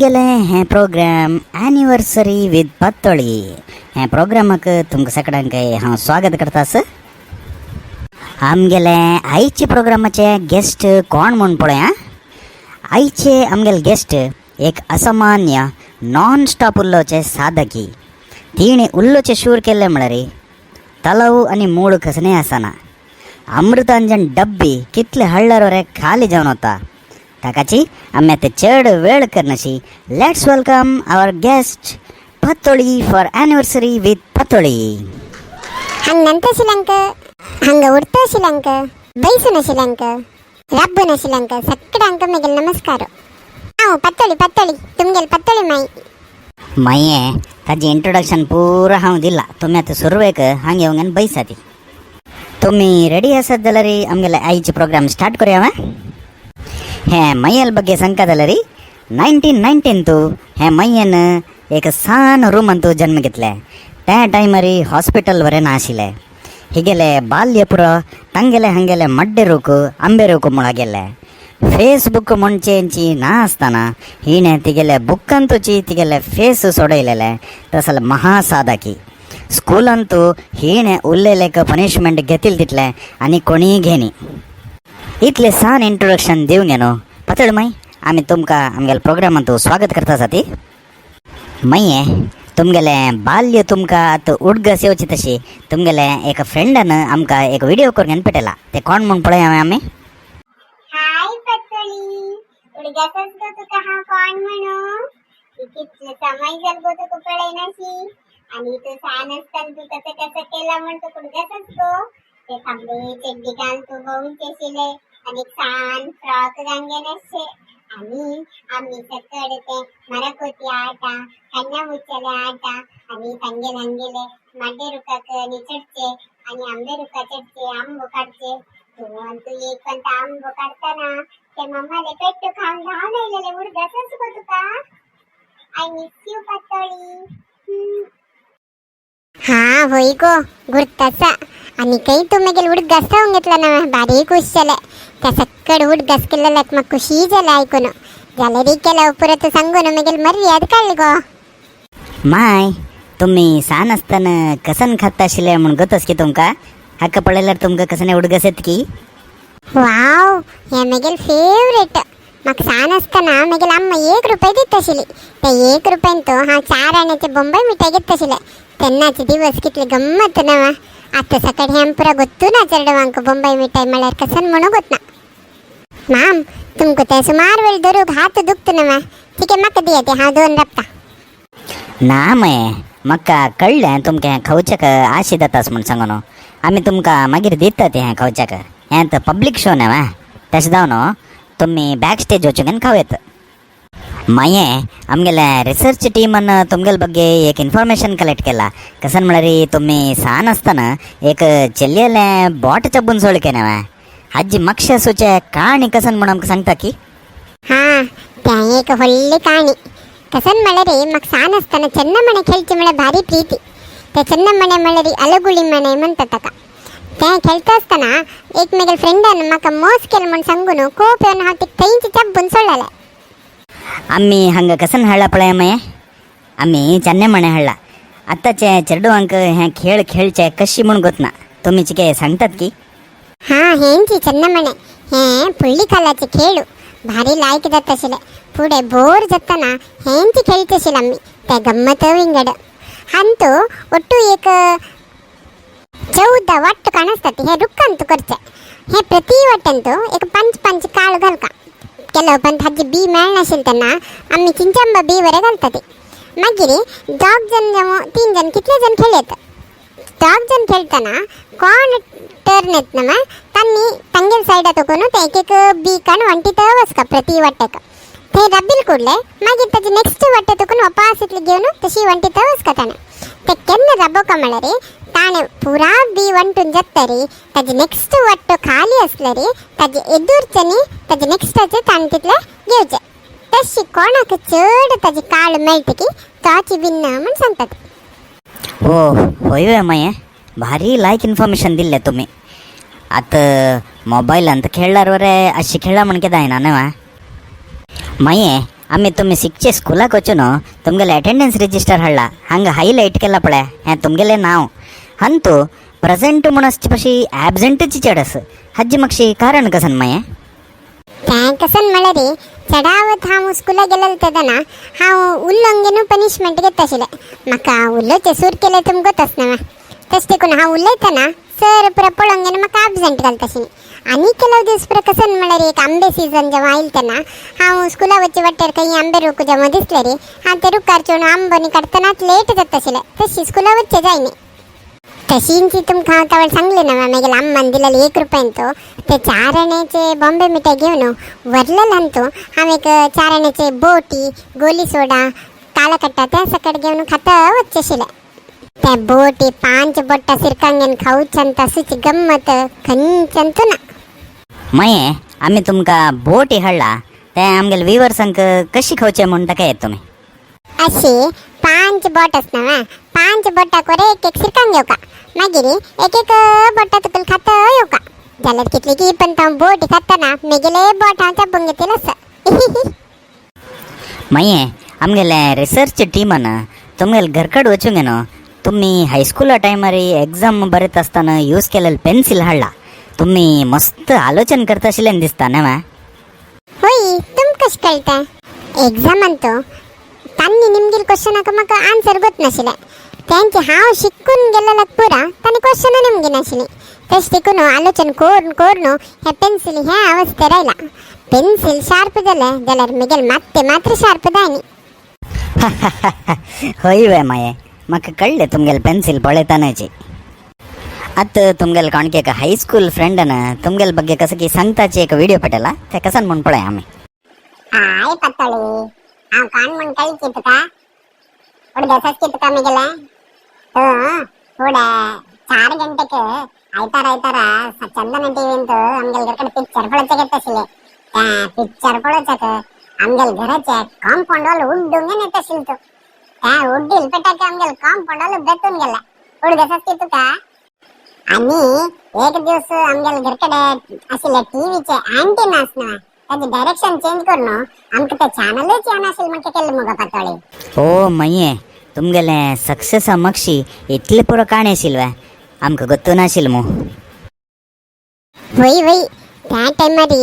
आमगेले हें programme anniversary with पातोळी हें प्रोग्रामाक तुमकां सगळ्यांक हांव स्वागत करता सर. आमगेले आयचे प्रोग्रामाचे गेस्ट कोण म्हूण पळय आं. आयचे आमगेले गेस्ट एक असामान्य नॉन स्टॉप उल्लोचे साधकी. तिणें उल्लोचे शूर केल्ले म्हळ्यार तलाव आनी मूड कसलेंय आसना. अमृतांजन डब्बी कितले हळ्ळर वरे खाली जावन वता. ताकाची आमी आतां चड वेळ करनाशी let's welcome our guest patoli for anniversary with patoli. ಹಂಗಂತಸಿಲಂಕ ಹಂಗ ಉಡ್ತೋಸಿಲಂಕ ಬೈಸುನಸಿಲಂಕ ರಬ್ಬುನಸಿಲಂಕ ಸಕ್ಕಡ ಅಂಕ ಮಿಗಲ್ ನಮಸ್ಕಾರ. ನಾವು ಪತ್ತೋಳಿ ಪತ್ತೋಳಿ ತುಮ್ಗೆಲ್ ಪತ್ತೋಳಿ ಮಾಯಿ माये ताजी इंट्रोडक्शन पुरा हांव दिला. तुमी आतां सुरवेक हांगे येवंगन बैसाती. तुमी रेडी आसात जाल्यार आमगेले आयचे प्रोग्राम स्टार्ट करूया. हें मय्यल ಬಗ್ಗೆ सांगता जाल्यार 1919 हें मय्यन एक सान रूमांत जन्म घेतले. त्या टायमार हॉस्पिटल वरें नाशिल्लें. हिगेले बाल्य पुरो तांगेले हांगेले मड्डेरूक आंबेरूक मुळा गेले. फेसबुक म्हणचेंची ना आसतना हिणें तिगेले बुकांतूची तिगेले फेस सोडयलेले. तसल महासाधकी. स्कुलांतू हिणें उरलेलेक पनिशमेंट घेतिल तितले आनी कोणीय घेनी. इतले सान इंट्रोडक्शन दिवंक न्हू पातळ माई. आमी तुमकां आमगेल्या प्रोग्रामांत स्वागत करता साती. माये तुमगेले बाल्य तुमकां आतां उडगस येवची तशी तुमगेले एक फ्रेंडान आमकां एक विडियो करून पेटयला. ते कोण म्हूण पळय आमी. हाय पत्तोळी उडगासच गो तुका हांव कोण म्हणू. कितले समय जाल गो तुका पळयनाशी आनी तू सान आसतना तू कसं कसं केला म्हण तुका उडगासच गो. ते थांबले चड्डी घाल तू भोंवचे आशिल्ले आनी सान फ्रॉक घांगेन आसचे आनी आमी सकड ते मरकोती आटा कन्या मुच्चले आटा आनी तांगेले हांगेले माड्डे रुखाक न्ही चडचे आनी आंबे रुखा चडचे आंबो काडचे. तू एक पंत आंबो काडटाना ते मम्माले पेट्टू खावन धांवन आयलेले उडगासच गो तुका. I miss you patoli. हा होय गो गुर्तासा आनी काही तू मागीर उडगास खावंक घेतला ना भारी खूश जाले. त्या सक्कड उडगास केल्ल्याक म्हाका खुशी जालें आयकून. जाल्यार केल्या उपरांत तूं सांगून मागीर मर्याद काडली गो. माय तुमी सान आसतना कसन खाता आशिल्ले म्हूण गतस की तुमकां. हाका पळयल्यार तुमकां कसने उडगस येता की. वाव हे मागीर फेवरेट. म्हाका सान आसतना मागीर आम्मा 1 रुपया दिता आशिल्ली. ते 1 रुपयान तो हांव 4 आण्याचे बॉम्बे मिठाई घेता आशिल्ले. तेन्नाचे दिवस कितले गम्मत ना. आतां सकाळ हें पुरा गोत्तू ना चेडवांक बॉम्बे मिठाई म्हळ्यार कसन म्हणू गोतना. माम तुमकां ते सुमार वेळ धरूक हात दुखता ना मा. ठीक आहे म्हाका दिया ते हांव 2 राबता. ना माये म्हाका कळ्ळें तुमकां हें खावच्याक आशी जातास म्हूण सांगून. आमी तुमकां मागीर दिता तें हें खावच्याक. हें तर पब्लीक शो न्हय तशें जावन तुमी बॅक स्टेज वचून खाव येता. माये आमगेले रिसर्च टीमान तुमगेले ಬಗ್ಗೆ एक इन्फॉर्मेशन कलेक्ट केला. कसन म्हळ्यार तुमी सान आसतना एक चेल्लेलें बोट चब्बून सोडके न्हय. हाजी म्हाका सुचे काणी कसन म्हूण आमकां सांगता की. हां तें एक व्हडली काणी. कसन म्हळ्यार म्हाका सान आसतना चन्नमणे खेळचे म्हळ्यार भारी प्रीती. ते चन्नमणे म्हळ्यार अलगुळी मणे म्हणटा ताका. तें खेळटा आसतना एक म्हगेल्या फ्रेंडान म्हाका मोस केलो म्हूण सांगून खूब येवन हांव ते थंयच चब्बून सोडलेलें. आमी हांगा कसन हाडला पळय माये. आमी चन्नेमणे हाडला. आतांचे चेडवांक हें खेळ खेळचे कशी म्हूण गोतना. तुमी चिके सांगतात की. हां हेंची चन्नमणे हें फुडली कालाचे खेळ भारी लायक जाता आशिल्ले. फुडें बोर जातना हेंची खेळटा आशिल्ले आमी ते गम्मत विंगड. हांतू ಒಟ್ಟು एक 14 वाट्ट काणस्तात. हे रुक्कांत करचे. हे प्रति वाट्टंतू एक 5 काळ घालका. केलो पण ताजी बी मेळनाशिल्ले तेन्ना आमी चिंचांबा बी वरे घालता ते. मागीर 2 जण जावं 3 जण कितले जण खेळयत. 2 जण खेळटना कोण टर्न येत ना तांणी तांगेल सायडा तकून ते एक बी काण वंटीत वचका प्रति वाट्याक. थंय रब्बील कुडले मागीर ताजे नेक्स्ट वाट्टे तकून वापास इतली घेवन तशी वंटीत वचका ताणें. ते केन्ना राबोवका म्हळ्यार ताणें पुरा बी वंटून जातरी ताजे नेक्स्ट वाट्टो खाली आसल्यार ताजे एदुरच्यानी ताजे नेक्स्टाचे ताणें तितले घेवचे. तशी कोणाक चड ताजी काळ मेळटा की ताची बिन्न म्हूण सांगतात. ओ होय माये भारी लायक इन्फॉर्मेशन दिल्ले तुमी. आतां मोबायलांत खेळल्यार वरे अशी खेळ्ळा म्हण कितें जायना न्हय. माये आम्ही तुम्ही शिकचे स्कूलाक वचून तुमगेले अटेंडन्स रजिस्टर हाडला हांगा हायलाईट केला पळय हें तुमगेलें नाव हंतू प्रेजेंट म्हूण आसचे पशी एबसेंटची चड आसा हाजी मातशी कारण कसन माये तें कसन म्हळ्यार रे चडावत हांव स्कुला गेलें तेदना हांव उल्लंघेनू पनिशमेंट घेत आशिल्लें म्हाका उल्लोचे सूर केले तुमकां गोतच न्हय तशें देखून हांव उलयतना सर पुरो पळोवंक गेलो म्हाका एबसेंट घालता आशिल्ली आनी केलो दीस पुरो कसन म्हळ्यार एक आंबे सीजन जेव्हा आयले तेन्ना हांव स्कुला वच्चे वाटेर खंय आंबे रूख जेव्हा दिसले रे हांव ते रुखार चोवन आंबोनी काडटनाच लेट जाता आशिल्लें तशी स्कुला वच्चे जायनी तशींची तुमकां हांव तावळ सांगले ना मागीर आम्मान दिलेले 1 रुपयान तो ते 4 आण्याचे बॉम्बे मिठाई घेवन व्हरलेलो तो हांव एक 4 आण्याचे बोटी गोली सोडा काला कट्टा त्या सकट घेवन खाता वच्चे आशिल्लें त्या बोटी 5 बोट्टा सिरकांगेन खावच्यान तासूची गम्मत खंयच्यान ना माये आमी तुमकां बोटी हाडला ते आमगेले विवर्सांक कशी खावचे म्हूण ताका येत तुमी अशे 5 बोट आसना 5 बोटाक वर एक सिरकांग येवका मागीर एक बोटा तुका खाता येवका जाल्यार कितली की पण तो बोटी खातना मेगेले बोट हांव चापून घेतलेलो आसा माये आमगेले रिसर्च टीमान तुमगेले घरकड वचूंक न्हू तुमी हायस्कुला टायमार एग्जाम बरयत आसतना यूज केलेले पेन्सिल हाडला तुमी मस्त आलोचन करता आशिल्लें दिसता न्हय होय तुमकां कशें कळटा एग्जामान तो तांणी निमगेल क्वेश्चनाक म्हाका आन्सर गोत नाशिल्लें तेंचे हांव शिकून गेलेलो पुरा तांणी क्वेश्चन निमगे नाशिल्लीं तशें देखून आलोचन कोरून हे पेन्सिल हे अवस्थेर आयला पेन्सिल शार्प जालें जाल्यार म्हगेल मात्र शार्प जायनी होय वे माये म्हाका कळ्ळें तुमगेले पेन्सिल पळयतानाची आतां तुमगेले कोणके एक हायस्कूल फ्रेंडान तुमगेले बग्गे कसं की सांगताची एक व्हिडिओ पटला ते कसन म्हूण पळय आमी हाय पत्तळी हांव काण म्हूण कळची तुका उडदेसाच की तुका म्हगेलें फुडें 4 गंटेक आयतारा चंदन टीव्हीन तो आमगेले घरकडेन पिक्चर पळोवचें घेता आशिल्लें त्या पिक्चर पळोवच्याक आमगेले घराचे कॉम्पाउंड वॉल उड्डूंक येता आशिल्लो तो त्या उड्डील पेटाक आमगेले कॉम्पाउंड वॉल बेतून गेला उडदेसाच की तुका आनी एक दिवस आमगेले घरकडेन आशिल्ले टीव्हीचे एंटीना आसना ताजे डायरेक्शन चेंज करून आमकां ते चॅनलच येनाशिल्ले म्हणटा केल्ले मुगो पातोळी ओ माये तुमगेले सक्सेसा मागशी इतले पुरो काणी आशिल्ले आमकां गोतू नाशिल्लें मू वय त्या टायमार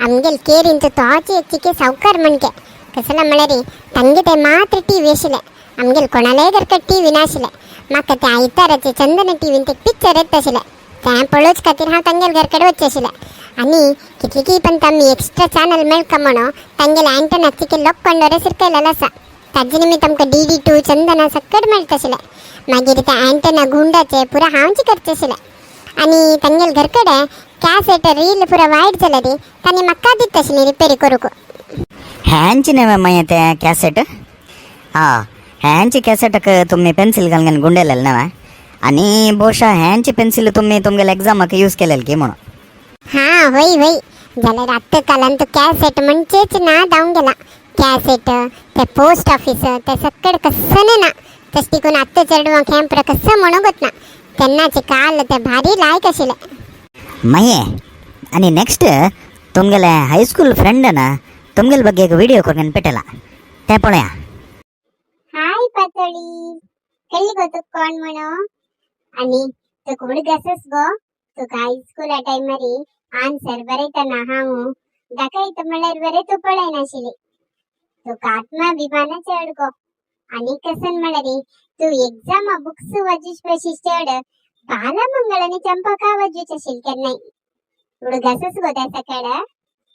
आमगेले केरीन तो तोच एक चिके सावकार म्हणके कसला म्हळ्यार तांगे ते मात्र टीव्ही आशिल्ले आमगेले कोणालेय घरकड टीव्ही नाशिल्ले म्हाका ते आयताराचे चंदन टीव्हीन ते पिक्चर येता आशिल्ले तें पळोवचे खातीर हांव तांगेले घरकडेन वचचें आशिल्लें आनी कितले की पण तांणी एक्स्ट्रा चॅनल मेळका म्हणून तांगेले एंटना चिके लॉक पंडोरे सिरकयलेलो आसा ताजे निमित्त आमकां DD2 चंदना सकट मेळटा आशिल्लें मागीर ते एंटना गुंडाचे पुरो हांवच करचें आशिल्लें आनी तांगेले घरकडेन कॅसेट रील पुरो वायट जाले रे तांणी म्हाका दिता आशिल्ली रिपेरी करूंक ह्यांची न्हय माये ते कॅसेट हय ह्यांची कॅसेटाक तुमी पेन्सिल घालून गुंडयलेले न्हय आनी भोवशा ह्यांची पेन्सिल तुमी तुमगेले एग्जामाक यूज केलेले की म्हणून हां वय जाल्यार आत्ता कालान तो कॅसेट म्हणचेच ना जावंक गेला कॅसेट ते पोस्ट ऑफिस ते सकड कसं ना तशें देखून आत्ता चेडवांक हें पुरो कसं म्हणूंक वचना तेन्नाचे काल ते भारी लायक आशिल्ले माये आनी नेक्स्ट तुमगेले हायस्कूल फ्रेंडान तुमगेले बग्गे एक व्हिडिओ करून पेटला ते पळया हाय पातळी कळ्ळी गो तुका कोण म्हणून आनी तुका उडगसस गो तुका हायस्कुला टायमार आन्सर बरयतना हांव दाखयता म्हळ्यार बरें तूं पळयनाशिल्ली तुका आत्माभिमान चड गो आनी कसन म्हळ्यार तूं एग्जामा बुक्स वाजूच पशी चड बालमंगळ आनी चंपका वाजूच आशिल्ली केन्नाय उडगसस गो त्या सकड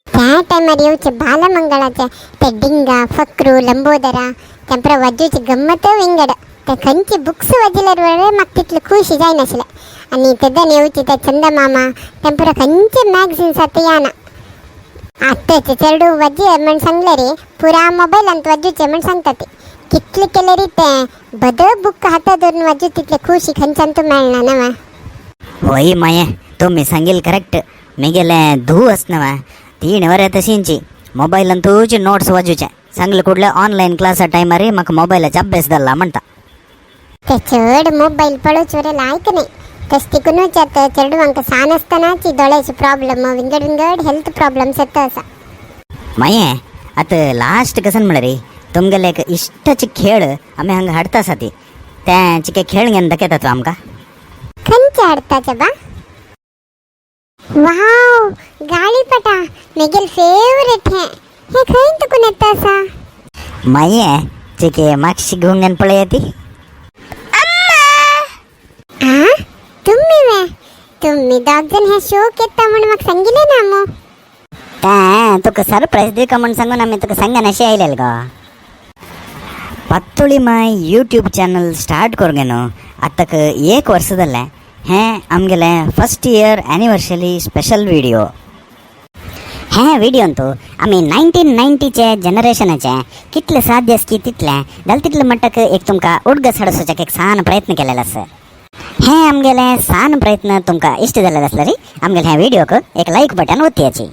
त्या टायमार येवचे बालमंगळाचे ते डिंगा फक्रू लंबोदरा ते पुरो वाजूची गम्मत विंगड ते खंयची बुक्स वाजल्यार म्हाका तितलें खुशी जायनाशिल्लें आनी तेदन येवचे ते चंदमामा ते पुरो खंयचे मॅगझिन्स आतां येना आत्ताचे चेडू वाजय म्हण सांगले रे पुरा मोबायलांत वाजूचे म्हण सांगता ते कितले केले रे ते बदल बुक हातात धरून वाजू तितले खुशी खंयच्यान तूं मेळना न्हय होय माये तुमी सांगिल्लें करेक्ट म्हगेले धूव आसना 3 वरां तशींची मोबायलान तुजी नोट्स वाजूचे सांगले कुडले ऑनलायन क्लासा टायमार म्हाका मोबायलाचो अभ्यास धरला म्हणटा ते चड मोबायल पळोवचे रे लायक न्ही तशें देखूनच आतां चेडवांक सान आसतनाच दोळ्याचे प्रॉब्लेम विंगड हेल्थ प्रॉब्लेम्स येता आसा माये आता लास्ट कसन म्हणरी तुमगेले एक इष्टाचे खेळ आम्ही हंग हाडतासाती त्या चिके खेळ घेऊन दाखयतात आमकां खंयचे हाडटाचे बा वाव गाळीपटा मेगेल फेवरेट हे खंय तुकून येता असा माये चिके मागशी घेऊन घेऊन पळय येती आ तुम्ही दोग जण हे शोक येता म्हणून म्हाका सांगिले ना मो त्या तुका सरप्राईज दिवका म्हणून सांगून आम्ही तुका सांगान अशी आयलेल गो पत्तोळी माय यूट्यूब चॅनल स्टार्ट करूंगे न्हू आताक 1 वर्ष जालें हें आमगेले first year anniversary special video हे व्हिडिओन तू आमी 1990चे जनरेशनाचे कितले साध्य आसकी तितले जाल तितले म्हणटक एक तुमकां उडगस हाडोवपाचो एक सान प्रयत्न केलेलो आसा हे आमगेले सान प्रयत्न तुमकां इश्ट जालेलो आसलो रे आमगेले ह्या व्हिडिओक एक लायक बटन ओतयाची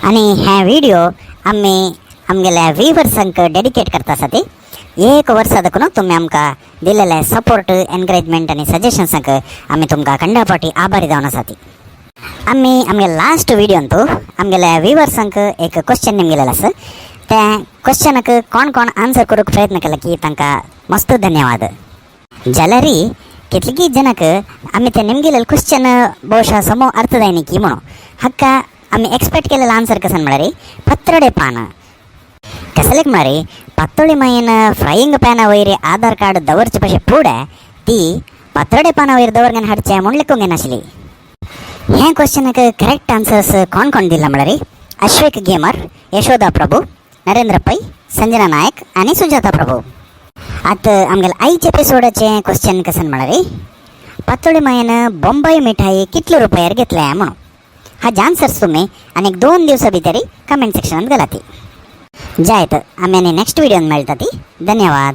आनी हे व्हिडिओ आमी आमगेल्या व्ह्युअर्सांक डेडिकेट करता आसा ती 1 वर्सा देखून तुमी आमकां दिलेले सपोर्ट एनकरेजमेंट आनी सजेशन्सांक आमी तुमकां खंडापाटी आभारी जावन आसा ती आमी आमगे लास्ट व्हिडिओन तू आमगेल्या व्ह्युअर्सांक एक क्वेश्चन नेमगेलेलो आसा त्या क्वेश्चनाक कोण कोण आन्सर करूंक प्रयत्न केला की तांकां मस्त धन्यवाद जाल्यार कितलींच जनाक आमी ते नेमगेलेले क्वेश्चन भोवशा समो अर्थ जायनी की म्हणून हक्का आमी एक्सपेक्ट केलेलो आन्सर कसन म्हळ्यार पत्रडे पान कसलेक म्हळ्यार पत्तोळी मायेन फ्राईंग पॅना वयर आधार कार्ड दवरचे पशे फुडें ती पत्रडे पाना वयर दवरगेन हाडचें म्हूण लेखूंक नाशिल्ली हे क्वेश्चनाक करेक्ट आन्सर्स कोण कोण दिला म्हळ्यार अश्विक गेमर यशोदा प्रभू नरेंद्र पै संजना नायक आनी सुजाता प्रभू आतां आमगेले आयचे एपिसोडाचे क्वेश्चन कसन म्हळ्यार पत्तोळी मायेन बॉम्बई मिठाई कितले रुपयार घेतले म्हणून हाजे आन्सर्स तुमी आनीक 2 दिवसां भितर कमेंट सेक्शनांत घालात जायत आमी आनी नेक्स्ट व्हिडिओन मेळटा ती धन्यवाद.